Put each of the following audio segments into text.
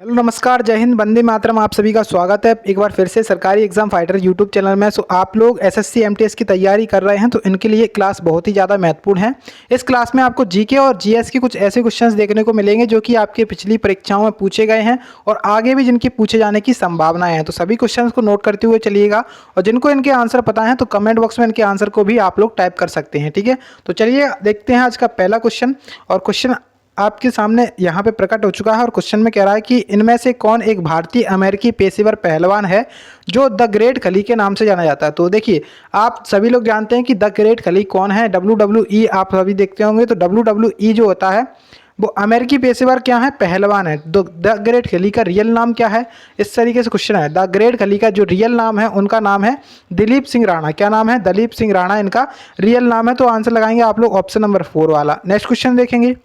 Hello नमस्कार, जय हिंद, वंदे मातरम। आप सभी का स्वागत है एक बार फिर से सरकारी एग्जाम फाइटर यूट्यूब चैनल में। सो आप लोग एसएससी एमटीएस की तैयारी कर रहे हैं तो इनके लिए क्लास बहुत ही ज़्यादा महत्वपूर्ण है। इस क्लास में आपको जीके और जीएस के कुछ ऐसे क्वेश्चंस देखने को मिलेंगे जो कि आपके पिछली परीक्षाओं में पूछे गए हैं और आगे भी जिनके पूछे जाने की संभावनाएं हैं। तो सभी क्वेश्चन को नोट करते हुए चलिएगा और जिनको इनके आंसर पता है तो कमेंट बॉक्स में इनके आंसर को भी आप लोग टाइप कर सकते हैं। ठीक है, तो चलिए देखते हैं आज का पहला क्वेश्चन। और क्वेश्चन आपके सामने यहाँ पे प्रकट हो चुका है और क्वेश्चन में कह रहा है कि इनमें से कौन एक भारतीय अमेरिकी पेशेवर पहलवान है जो द ग्रेट खली के नाम से जाना जाता है। तो देखिए, आप सभी लोग जानते हैं कि द ग्रेट खली कौन है। WWE आप सभी देखते होंगे, तो WWE जो होता है वो अमेरिकी पेशेवर क्या है, पहलवान है। द ग्रेट खली का रियल नाम क्या है, इस तरीके से क्वेश्चन है। द ग्रेट खली का जो रियल नाम है उनका नाम है दिलीप सिंह राणा। क्या नाम है? दिलीप सिंह राणा इनका रियल नाम है। तो आंसर लगाएंगे आप लोग ऑप्शन नंबर 4 वाला। नेक्स्ट क्वेश्चन देखेंगे।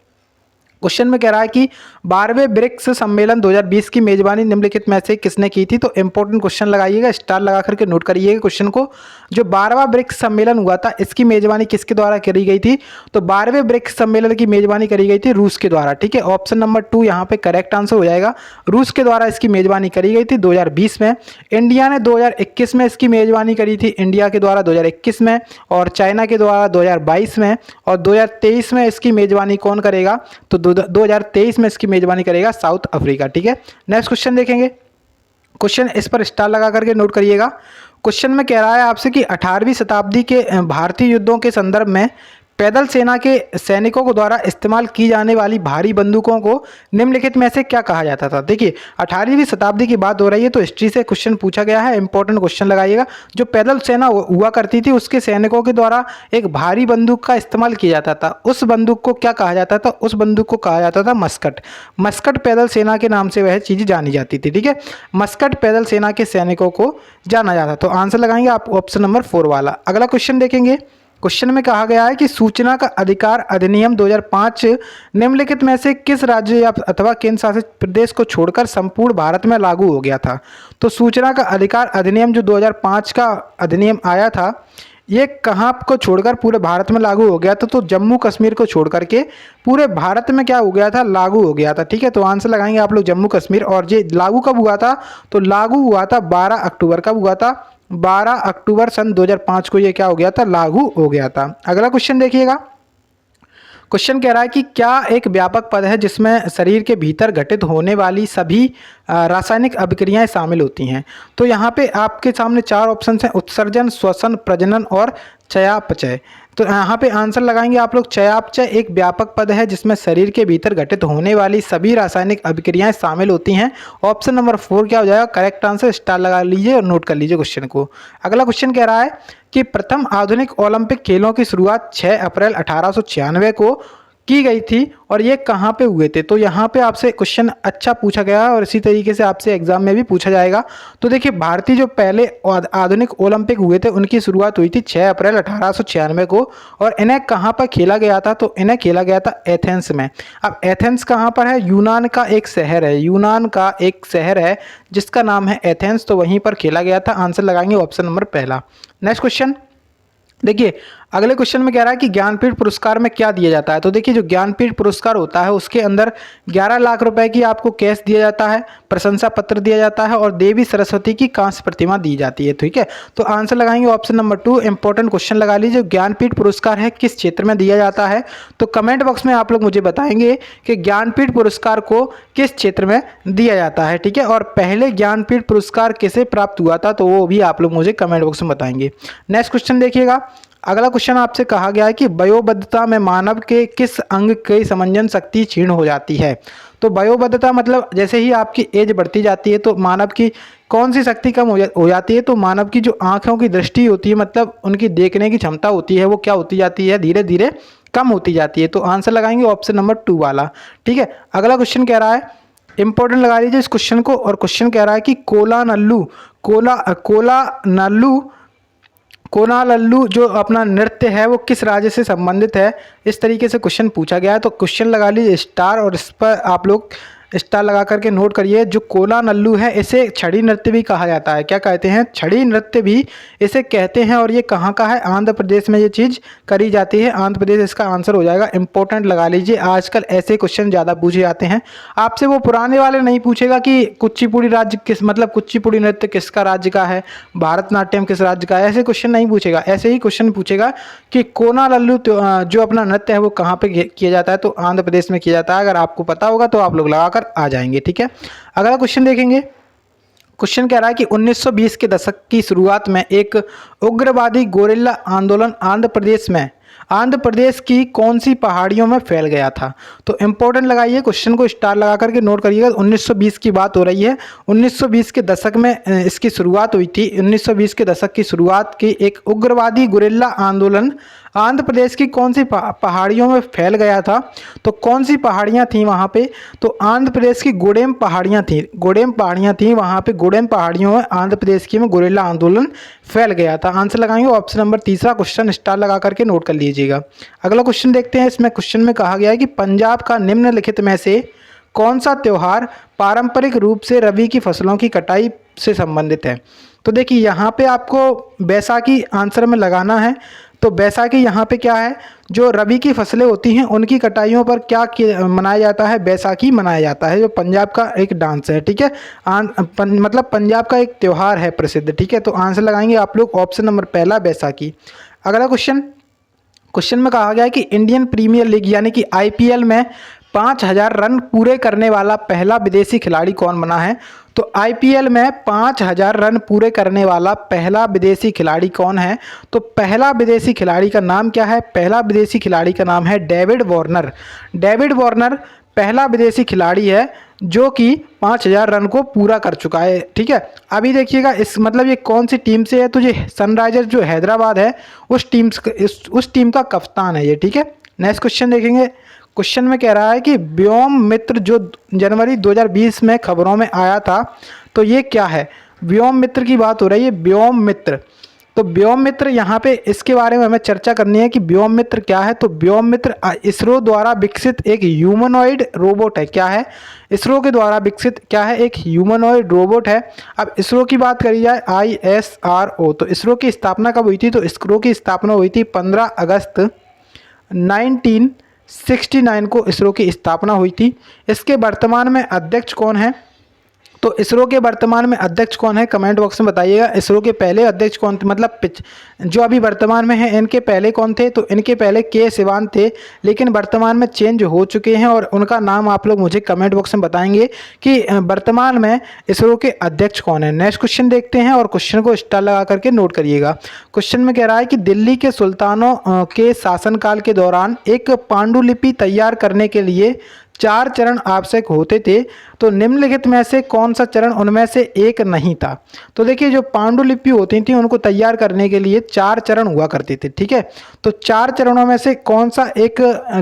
क्वेश्चन में कह रहा है कि 12वें ब्रिक्स सम्मेलन 2020 की मेजबानी निम्नलिखित में से किसने की थी। तो इंपॉर्टेंट क्वेश्चन लगाइएगा, स्टार लगा करके नोट करिएगा क्वेश्चन को। जो 12वां ब्रिक्स सम्मेलन हुआ था इसकी मेजबानी किसके द्वारा करी गई थी? तो 12वें ब्रिक्स सम्मेलन की मेजबानी करी गई थी रूस के द्वारा। ठीक है, ऑप्शन नंबर 2 यहाँ पे करेक्ट आंसर हो जाएगा। रूस के द्वारा इसकी मेजबानी करी गई थी 2020 में। इंडिया ने 2021 में इसकी मेजबानी करी थी, इंडिया के द्वारा 2021 में, और चाइना के द्वारा 2022 में, और 2023 में इसकी मेजबानी कौन करेगा? तो 2023 में इसकी मेजबानी करेगा साउथ अफ्रीका। ठीक है, नेक्स्ट क्वेश्चन देखेंगे। क्वेश्चन इस पर स्टार लगा करके नोट करिएगा। क्वेश्चन में कह रहा है आपसे कि 18वीं शताब्दी के भारतीय युद्धों के संदर्भ में पैदल सेना के सैनिकों को द्वारा इस्तेमाल की जाने वाली भारी बंदूकों को निम्नलिखित में से क्या कहा जाता था। देखिए, 18वीं शताब्दी की बात हो रही है तो हिस्ट्री से क्वेश्चन पूछा गया है। इंपॉर्टेंट क्वेश्चन लगाइएगा। जो पैदल सेना हुआ करती थी उसके सैनिकों के द्वारा एक भारी बंदूक का इस्तेमाल किया जाता था। उस बंदूक को क्या कहा जाता था? उस बंदूक को कहा जाता था मस्कट। मस्कट पैदल सेना के नाम से वह चीज़ जानी जाती थी। ठीक है, मस्कट पैदल सेना के सैनिकों को जाना जाता। तो आंसर लगाएंगे आप ऑप्शन नंबर 4 वाला। अगला क्वेश्चन देखेंगे। क्वेश्चन में कहा गया है कि सूचना का अधिकार अधिनियम 2005 निम्नलिखित में से किस राज्य या अथवा केंद्र शासित प्रदेश को छोड़कर संपूर्ण भारत में लागू हो गया था। तो सूचना का अधिकार अधिनियम जो 2005 का अधिनियम आया था ये कहाँ को छोड़कर पूरे भारत में लागू हो गया था? तो जम्मू कश्मीर को छोड़ करके पूरे भारत में क्या हो गया था? लागू हो गया था। ठीक है, तो आंसर लगाएंगे आप लोग जम्मू कश्मीर। और ये लागू कब हुआ था? तो लागू हुआ था 12 अक्टूबर। कब हुआ था? 12 अक्टूबर सन 2005 को ये क्या हो गया था? लागू हो गया था। अगला क्वेश्चन देखिएगा। क्वेश्चन कह रहा है कि क्या एक व्यापक पद है जिसमें शरीर के भीतर घटित होने वाली सभी रासायनिक अभिक्रियाएं शामिल होती हैं। तो यहाँ पे आपके सामने 4 ऑप्शन हैं: उत्सर्जन, श्वसन, प्रजनन और चयापचय। तो यहाँ पे आंसर लगाएंगे आप लोग चयापचय एक व्यापक पद है जिसमें शरीर के भीतर घटित होने वाली सभी रासायनिक अभिक्रियाएं शामिल होती हैं। ऑप्शन नंबर 4 क्या हो जाएगा? Correct answer. स्टार लगा लीजिए और नोट कर लीजिए क्वेश्चन को। अगला क्वेश्चन कह रहा है कि प्रथम आधुनिक ओलंपिक खेलों की शुरुआत 6 अप्रैल 1896 को की गई थी और ये कहाँ पे हुए थे। तो यहाँ पे आपसे क्वेश्चन अच्छा पूछा गया है और इसी तरीके से आपसे एग्जाम में भी पूछा जाएगा। तो देखिए, भारतीय जो पहले आधुनिक ओलंपिक हुए थे उनकी शुरुआत हुई थी 6 अप्रैल 1896 को। और इन्हें कहाँ पर खेला गया था? तो इन्हें खेला गया था एथेंस में। अब एथेंस कहाँ पर है? यूनान का एक शहर है, यूनान का एक शहर है जिसका नाम है एथेंस। तो वहीं पर खेला गया था। आंसर लगाएंगे ऑप्शन नंबर पहला। नेक्स्ट क्वेश्चन देखिए, अगले क्वेश्चन में कह रहा है कि ज्ञानपीठ पुरस्कार में क्या दिया जाता है। तो देखिए, जो ज्ञानपीठ पुरस्कार होता है उसके अंदर 11 लाख रुपए की आपको कैश दिया जाता है, प्रशंसा पत्र दिया जाता है और देवी सरस्वती की कांस्य प्रतिमा दी जाती है। ठीक है, तो आंसर लगाएंगे ऑप्शन नंबर 2। इंपॉर्टेंट क्वेश्चन लगा लीजिए। ज्ञानपीठ पुरस्कार है किस क्षेत्र में दिया जाता है? तो कमेंट बॉक्स में आप लोग मुझे बताएंगे कि ज्ञानपीठ पुरस्कार को किस क्षेत्र में दिया जाता है। ठीक है, और पहले ज्ञानपीठ पुरस्कार किसे प्राप्त हुआ था तो वो भी आप लोग मुझे कमेंट बॉक्स में बताएंगे। नेक्स्ट क्वेश्चन देखिएगा। अगला क्वेश्चन आपसे कहा गया है कि वयोवद्धता में मानव के किस अंग की समंजन शक्ति क्षीण हो जाती है। तो वयोवद्धता मतलब जैसे ही आपकी एज बढ़ती जाती है तो मानव की कौन सी शक्ति कम हो जाती है? तो मानव की जो आंखों की दृष्टि होती है, मतलब उनकी देखने की क्षमता होती है, वो क्या होती जाती है? धीरे धीरे कम होती जाती है। तो आंसर लगाएंगे ऑप्शन नंबर 2 वाला। ठीक है, अगला क्वेश्चन कह रहा है, इंपॉर्टेंट लगा लीजिए इस क्वेश्चन को। और क्वेश्चन कह रहा है कि कोलानल्लू जो अपना नृत्य है वो किस राज्य से संबंधित है? इस तरीके से क्वेश्चन पूछा गया है। तो क्वेश्चन लगा लीजिए स्टार और इस पर आप लोग स्टार लगा करके नोट करिए। जो कोला नल्लू है इसे छड़ी नृत्य भी कहा जाता है। क्या कहते हैं? छड़ी नृत्य भी इसे कहते हैं। और ये कहाँ का है? आंध्र प्रदेश में ये चीज़ करी जाती है। आंध्र प्रदेश इसका आंसर हो जाएगा। इंपॉर्टेंट लगा लीजिए, आजकल ऐसे क्वेश्चन ज़्यादा पूछे जाते हैं। आपसे वो पुराने वाले नहीं पूछेगा कि कुचिपुड़ी राज्य किस, मतलब कुचिपुड़ी नृत्य किसका राज्य का है, भारतनाट्यम किस राज्य का है, ऐसे क्वेश्चन नहीं पूछेगा। ऐसे ही क्वेश्चन पूछेगा कि कोला नल्लू जो अपना नृत्य है वो कहाँ पे किया जाता है, तो आंध्र प्रदेश में किया जाता है। अगर आपको पता होगा तो आप लोग लगाकर आ जाएंगे। ठीक है, अगला क्वेश्चन देखेंगे। क्वेश्चन कह रहा है कि 1920 के दशक की शुरुआत में एक उग्रवादी गोरिल्ला आंदोलन आंध्र प्रदेश की कौन सी पहाड़ियों में फैल गया था? तो इंपॉर्टेंट लगाइए, क्वेश्चन को स्टार लगा करके नोट करिएगा। 1920 की बात हो रही है। 1920 के दशक में इसकी शुरुआत हुई थी। 1920 के दशक की शुरुआत की एक उग्रवादी गुरिल्ला आंदोलन आंध्र प्रदेश की कौन सी पहाड़ियों में फैल गया था? तो कौन सी पहाड़ियाँ थी वहाँ पे? तो आंध्र प्रदेश की गोडेम पहाड़ियाँ थी वहाँ पे। गोडेम पहाड़ियों में आंध्र प्रदेश की में गुरिल्ला आंदोलन फैल गया था। आंसर लगाएंगे ऑप्शन नंबर तीसरा, क्वेश्चन स्टार लगा करके नोट कर लीजिएगा। अगला क्वेश्चन देखते हैं। इसमें क्वेश्चन में कहा गया है कि पंजाब का निम्नलिखित में से कौन सा त्यौहार पारंपरिक रूप से रबी की फसलों की कटाई से संबंधित है? तो देखिए यहाँ पे आपको बैसाखी आंसर में लगाना है। तो बैसाखी यहाँ पे क्या है? जो रबी की फसलें होती हैं उनकी कटाइयों पर क्या मनाया जाता है? बैसाखी मनाया जाता है, जो पंजाब का एक डांस है। ठीक है, मतलब पंजाब का एक त्यौहार है प्रसिद्ध। ठीक है, तो आंसर लगाएंगे आप लोग ऑप्शन नंबर पहला, बैसाखी। अगला क्वेश्चन में कहा गया है कि इंडियन प्रीमियर लीग यानी कि आईपीएल में 5000 रन पूरे करने वाला पहला विदेशी खिलाड़ी कौन बना है? तो आईपीएल में 5000 रन पूरे करने वाला पहला विदेशी खिलाड़ी कौन है? तो पहला विदेशी खिलाड़ी का नाम क्या है? पहला विदेशी खिलाड़ी का नाम है डेविड वार्नर। डेविड वार्नर पहला विदेशी खिलाड़ी है जो कि 5000 रन को पूरा कर चुका है। ठीक है, अभी देखिएगा इस मतलब ये कौन सी टीम से है? तो ये सनराइजर्स जो हैदराबाद है उस टीम का कप्तान है ये। ठीक है, नेक्स्ट क्वेश्चन देखेंगे। क्वेश्चन में कह रहा है कि व्योम मित्र जो जनवरी 2020 में खबरों में आया था, तो ये क्या है? व्योम मित्र की बात हो रही है, व्योम मित्र। तो व्योम मित्र यहाँ पे इसके बारे में हमें चर्चा करनी है कि व्योम मित्र क्या है। तो व्योम मित्र इसरो द्वारा विकसित एक ह्यूमनॉइड रोबोट है। क्या है? इसरो के द्वारा विकसित क्या है? एक ह्यूमनॉइड रोबोट है। अब इसरो की बात करी जाए, ISRO, तो इसरो की स्थापना कब हुई थी? तो इसरो की स्थापना हुई थी 15 अगस्त 1969 को इसरो की स्थापना हुई थी। इसके वर्तमान में अध्यक्ष कौन है? तो इसरो के वर्तमान में अध्यक्ष कौन है? कमेंट बॉक्स में बताइएगा। इसरो के पहले अध्यक्ष कौन थे, मतलब जो अभी वर्तमान में है इनके पहले कौन थे? तो इनके पहले के सिवान थे, लेकिन वर्तमान में चेंज हो चुके हैं और उनका नाम आप लोग मुझे कमेंट बॉक्स में बताएंगे कि वर्तमान में इसरो के अध्यक्ष कौन है। नेक्स्ट क्वेश्चन देखते हैं और क्वेश्चन को स्टार लगा करके नोट करिएगा। क्वेश्चन में कह रहा है कि दिल्ली के सुल्तानों के शासनकाल के दौरान एक पांडुलिपि तैयार करने के लिए 4 चरण आवश्यक होते थे, तो निम्नलिखित में से कौन सा चरण उनमें से एक नहीं था? तो देखिए जो पांडुलिपि होती थी उनको तैयार करने के लिए 4 चरण हुआ करते थे। ठीक है, तो 4 चरणों में से कौन सा एक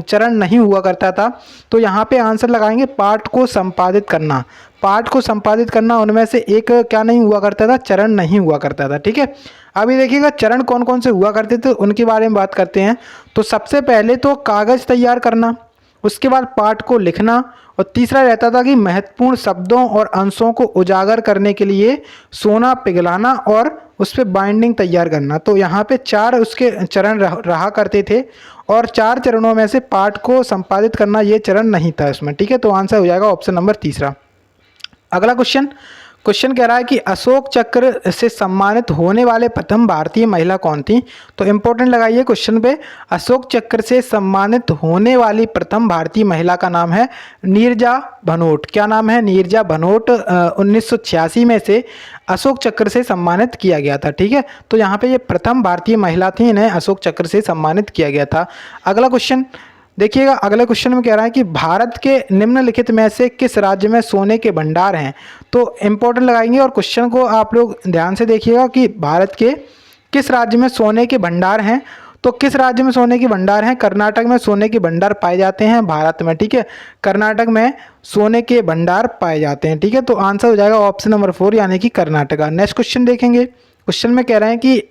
चरण नहीं हुआ करता था? तो यहाँ पे आंसर लगाएंगे पाठ को संपादित करना। पाठ को संपादित करना उनमें से एक क्या नहीं हुआ करता था? चरण नहीं हुआ करता था। ठीक है, अभी देखिएगा चरण कौन कौन से हुआ करते थे उनके बारे में बात करते हैं। तो सबसे पहले तो कागज़ तैयार करना, उसके बाद पाठ को लिखना, और तीसरा रहता था कि महत्वपूर्ण शब्दों और अंशों को उजागर करने के लिए सोना पिघलाना और उस पर बाइंडिंग तैयार करना। तो यहाँ पे 4 उसके चरण रहा करते थे और 4 चरणों में से पाठ को संपादित करना ये चरण नहीं था इसमें। ठीक है, तो आंसर हो जाएगा ऑप्शन नंबर तीसरा। अगला क्वेश्चन कह रहा है कि अशोक चक्र से सम्मानित होने वाले प्रथम भारतीय महिला कौन थी? तो इंपॉर्टेंट लगाइए क्वेश्चन पे, अशोक चक्र से सम्मानित होने वाली प्रथम भारतीय महिला का नाम है नीरजा भनोट। क्या नाम है? नीरजा भनोट। 1986 में से अशोक चक्र से सम्मानित किया गया था। ठीक है, तो यहाँ पे ये प्रथम भारतीय महिला थी, इन्हें अशोक चक्र से सम्मानित किया गया था। अगला क्वेश्चन देखिएगा, अगले क्वेश्चन में कह रहा है कि भारत के निम्नलिखित में से किस राज्य में सोने के भंडार हैं? तो इंपॉर्टेंट लगाएंगे और क्वेश्चन को आप लोग ध्यान से देखिएगा कि भारत के किस राज्य में सोने के भंडार हैं। तो किस राज्य में सोने के भंडार हैं? कर्नाटक में सोने के भंडार पाए जाते हैं भारत में। ठीक है, कर्नाटक में सोने के भंडार पाए जाते हैं। ठीक है, तो आंसर हो जाएगा ऑप्शन नंबर 4 यानी कि कर्नाटका। नेक्स्ट क्वेश्चन देखेंगे। क्वेश्चन में कह रहे हैं कि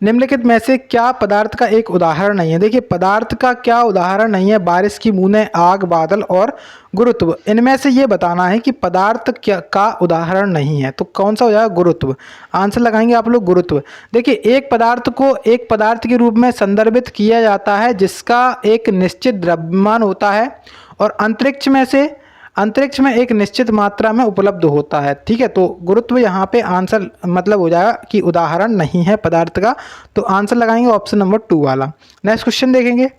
निम्नलिखित में से क्या पदार्थ का एक उदाहरण नहीं है? देखिए पदार्थ का क्या उदाहरण नहीं है? बारिश की बूंदें, आग, बादल और गुरुत्व। इनमें से ये बताना है कि पदार्थ क्या का उदाहरण नहीं है, तो कौन सा हो जाएगा? गुरुत्व। आंसर लगाएंगे आप लोग गुरुत्व। देखिए एक पदार्थ को एक पदार्थ के रूप में संदर्भित किया जाता है जिसका एक निश्चित द्रव्यमान होता है और अंतरिक्ष में एक निश्चित मात्रा में उपलब्ध होता है। ठीक है, तो गुरुत्व यहाँ पे आंसर मतलब हो जाएगा कि उदाहरण नहीं है पदार्थ का, तो आंसर लगाएंगे ऑप्शन नंबर 2 वाला। नेक्स्ट क्वेश्चन देखेंगे।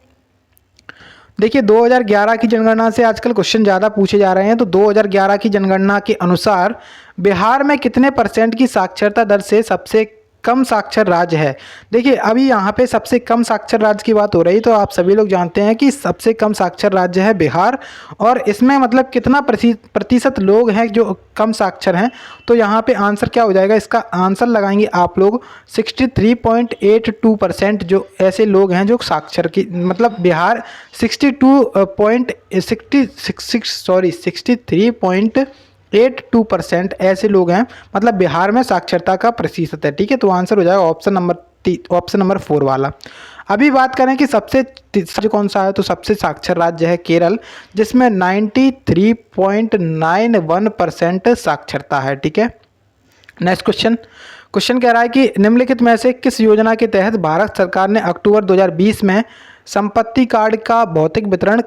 देखिए 2011 की जनगणना से आजकल क्वेश्चन ज़्यादा पूछे जा रहे हैं, तो 2011 की जनगणना के अनुसार बिहार में कितने % की साक्षरता दर से सबसे कम साक्षर राज्य है? देखिए अभी यहाँ पे सबसे कम साक्षर राज्य की बात हो रही, तो आप सभी लोग जानते हैं कि सबसे कम साक्षर राज्य है बिहार। और इसमें मतलब कितना प्रतिशत लोग हैं जो कम साक्षर हैं, तो यहाँ पे आंसर क्या हो जाएगा? इसका आंसर लगाएंगे आप लोग 63.82% जो ऐसे लोग हैं जो साक्षर की मतलब बिहार 63.82% ऐसे लोग हैं मतलब बिहार में साक्षरता का प्रतिशत है। ठीक है, तो आंसर हो जाएगा ऑप्शन नंबर 4 वाला। अभी बात करें कि सबसे तीसरा कौन सा है, तो सबसे साक्षर राज्य है केरल जिसमें 93.91% साक्षरता है। ठीक है, नेक्स्ट क्वेश्चन कह रहा है कि निम्नलिखित में से किस योजना के तहत भारत सरकार ने अक्टूबर 2020 में संपत्ति कार्ड का भौतिक वितरण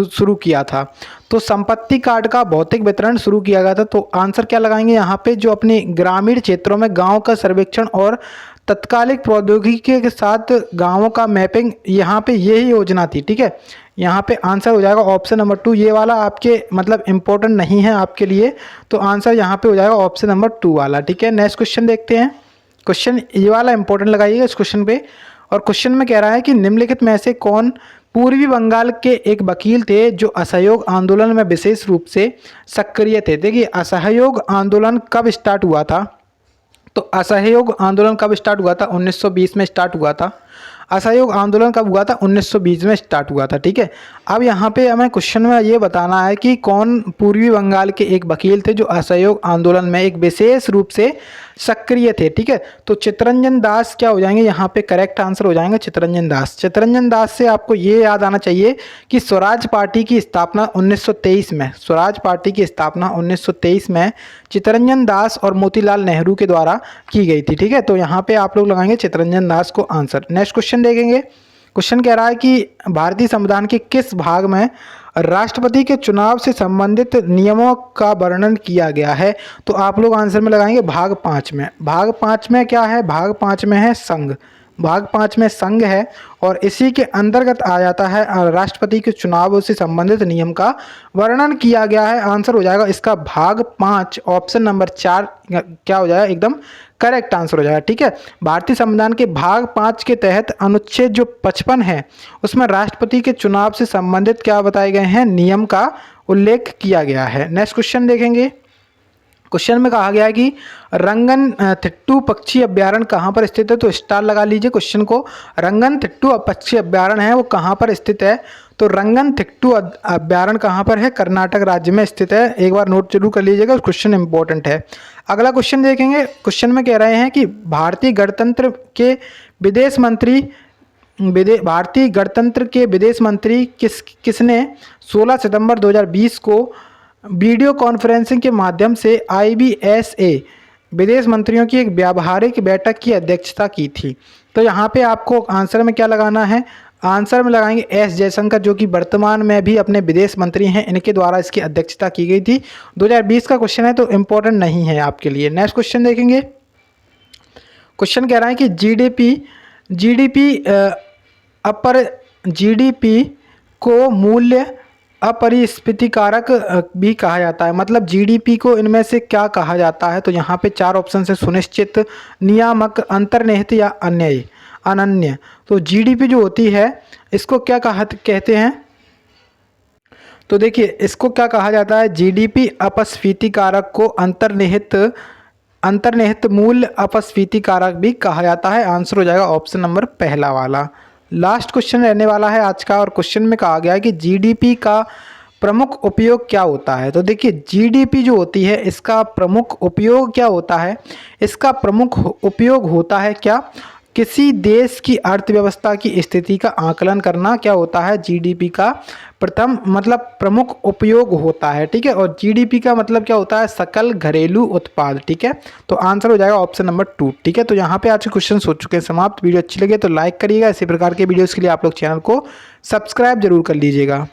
शुरू किया था? तो संपत्ति कार्ड का भौतिक वितरण शुरू किया गया था, तो आंसर क्या लगाएंगे यहाँ पे? जो अपने ग्रामीण क्षेत्रों में गांव का सर्वेक्षण और तत्कालिक प्रौद्योगिकी के साथ गांवों का मैपिंग, यहाँ पे यही योजना थी। ठीक है, यहाँ पे आंसर हो जाएगा ऑप्शन नंबर 2। ये वाला आपके मतलब इम्पोर्टेंट नहीं है आपके लिए, तो आंसर यहाँ पे हो जाएगा ऑप्शन नंबर 2 वाला। ठीक है, नेक्स्ट क्वेश्चन देखते हैं। क्वेश्चन ये वाला इंपॉर्टेंट लगाइएगा इस क्वेश्चन पे। और क्वेश्चन में कह रहा है कि निम्नलिखित में से कौन पूर्वी बंगाल के एक वकील थे जो असहयोग आंदोलन में विशेष रूप से सक्रिय थे? देखिए असहयोग आंदोलन कब स्टार्ट हुआ था? तो असहयोग आंदोलन कब स्टार्ट हुआ था? 1920 में स्टार्ट हुआ था। असहयोग आंदोलन कब हुआ था? 1920 में स्टार्ट हुआ था। ठीक है, अब यहाँ पे हमें क्वेश्चन में ये बताना है कि कौन पूर्वी बंगाल के एक वकील थे जो असहयोग आंदोलन में एक विशेष रूप से सक्रिय थे। ठीक है, तो चित्तरंजन दास क्या हो जाएंगे यहाँ पे? करेक्ट आंसर हो जाएंगे चित्तरंजन दास। चित्तरंजन दास से आपको ये याद आना चाहिए कि स्वराज पार्टी की स्थापना 1923 में, स्वराज पार्टी की स्थापना 1923 में चित्तरंजन दास और मोतीलाल नेहरू के द्वारा की गई थी। ठीक है, तो यहाँ पे आप लोग लगाएंगे चित्तरंजन दास को आंसर। नेक्स्ट क्वेश्चन देखेंगे। क्वेश्चन कह रहा है कि भारतीय संविधान के किस भाग में राष्ट्रपति के चुनाव से संबंधित नियमों का वर्णन किया गया है? तो आप लोग आंसर में लगाएंगे भाग 5 में। भाग 5 में क्या है? भाग 5 में है संघ। भाग 5 में संघ है और इसी के अंतर्गत आ जाता है राष्ट्रपति के चुनाव से संबंधित नियम का वर्णन किया गया है। आंसर हो जाएगा इसका भाग 5 ऑप्शन नंबर 4 क्या हो जाएगा? एकदम करेक्ट आंसर हो जाएगा। ठीक है, भारतीय संविधान के भाग 5 के तहत अनुच्छेद जो 55 है उसमें राष्ट्रपति के चुनाव से संबंधित क्या बताए गए हैं? नियम का उल्लेख किया गया है। नेक्स्ट क्वेश्चन देखेंगे। क्वेश्चन में कहा गया है कि रंगनथिट्टू पक्षी अभ्यारण्य कहाँ पर स्थित है? तो स्टार लगा लीजिए क्वेश्चन को। रंगनथिट्टू पक्षी अभ्यारण्य है वो कहाँ पर स्थित है? तो रंगनथिट्टू अभ्यारण्य कहाँ पर है? कर्नाटक राज्य में स्थित है। एक बार नोट जरूर कर लीजिएगा, क्वेश्चन इंपॉर्टेंट है। अगला क्वेश्चन देखेंगे। क्वेश्चन में कह रहे हैं कि भारतीय गणतंत्र के विदेश मंत्री किसने 16 सितंबर 2020 को वीडियो कॉन्फ्रेंसिंग के माध्यम से IBSA विदेश मंत्रियों की एक व्यावहारिक बैठक की अध्यक्षता की थी? तो यहाँ पे आपको आंसर में क्या लगाना है? आंसर में लगाएंगे एस जयशंकर जो कि वर्तमान में भी अपने विदेश मंत्री हैं, इनके द्वारा इसकी अध्यक्षता की गई थी। 2020 का क्वेश्चन है तो इम्पोर्टेंट नहीं है आपके लिए। नेक्स्ट क्वेश्चन देखेंगे। क्वेश्चन कह रहा है कि जीडीपी को मूल्य अपरिस्फीति कारक भी कहा जाता है। मतलब जीडीपी को इनमें से क्या कहा जाता है? तो यहाँ पे 4 ऑप्शन है: सुनिश्चित, नियामक, अंतर्निहित या अनन्य। तो जीडीपी जो होती है इसको क्या कहते हैं? तो देखिए इसको क्या कहा जाता है? जीडीपी अपस्फीति कारक को अंतर्निहित मूल्य अपस्फीति कारक भी कहा जाता है। आंसर हो जाएगा ऑप्शन नंबर पहला वाला। लास्ट क्वेश्चन रहने वाला है आज का, और क्वेश्चन में कहा गया है कि जीडीपी का प्रमुख उपयोग क्या होता है? तो देखिए जीडीपी जो होती है इसका प्रमुख उपयोग क्या होता है? इसका प्रमुख उपयोग होता है क्या? किसी देश की अर्थव्यवस्था की स्थिति का आकलन करना क्या होता है? जीडीपी का प्रमुख उपयोग होता है। ठीक है, और जीडीपी का मतलब क्या होता है? सकल घरेलू उत्पाद। ठीक है, तो आंसर हो जाएगा ऑप्शन नंबर 2। ठीक है, तो यहाँ पे आज के क्वेश्चन हो चुके हैं समाप्त। वीडियो अच्छी लगे तो लाइक करिएगा। इसी प्रकार के वीडियोस के लिए आप लोग चैनल को सब्सक्राइब जरूर कर लीजिएगा।